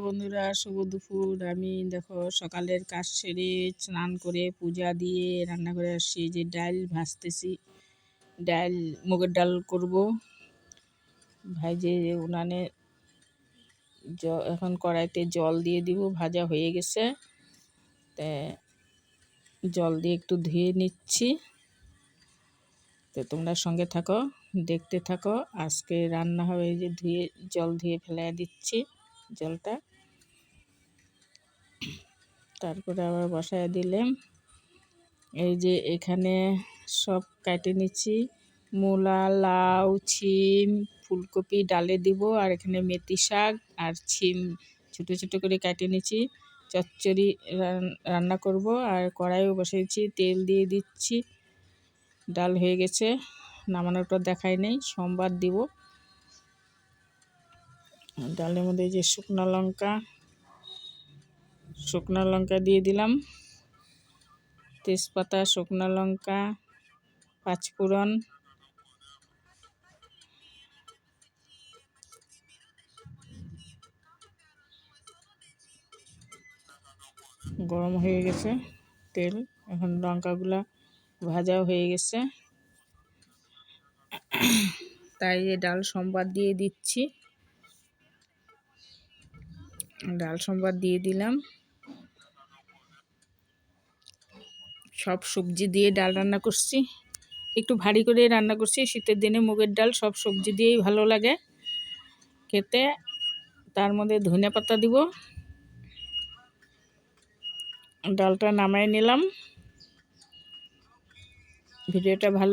বন্ধুরা, শুভ দুপুর। আমি দেখো সকালের কাজ সেরে স্নান করে পূজা দিয়ে রান্না করে আসছি। যে ডাল ভাজতেছি, ডাল মুগের ডাল করব। ভাজে উনানে এখন কড়াইতে জল দিয়ে দিব। ভাজা হয়ে গেছে, তা জল দিয়ে একটু ধুয়ে নিচ্ছি। তো তোমরা সঙ্গে থাকো, দেখতে থাকো। আজকে রান্না হবে, যে জল ধুয়ে ফেলে দিচ্ছি জলটা, তারপরে আবার বসায় দিলাম। এই যে এখানে সব কেটে নিচ্ছি, মূলা, লাউ, ছিম, ফুলকপি ডালে দিব, আর এখানে মেথি শাক আর ছিম ছোটো ছোটো করে কেটে নিচ্ছি। চচ্চড়ি রান্না করব। আর কড়াইও বসিয়েছি, তেল দিয়ে দিচ্ছি। ডাল হয়ে গেছে, নামানোর পর দেখাই নেই, সোমবার দিব। ডালের মধ্যে যে শুকনো লঙ্কা দিয়ে দিলাম, তেজপাতা, শুকনো লঙ্কা, পাঁচফোড়ন, গরম হয়ে গেছে তেল। এখন লঙ্কাগুলা ভাজাও হয়ে গেছে, তাই ডাল সম্বাদ দিয়ে দিচ্ছি। ডাল সম্বাদ দিয়ে দিলাম। সব সবজি দিয়ে ডাল রান্না করছি, একটু ভারী করে রান্না করছি। শীতের দিনে মুগের ডাল সব সবজি দিয়েই ভালো লাগে খেতে। তার মধ্যে ধনেপাতা দিব। ডালটা নামাই নিলাম। ভিডিওটা ভালো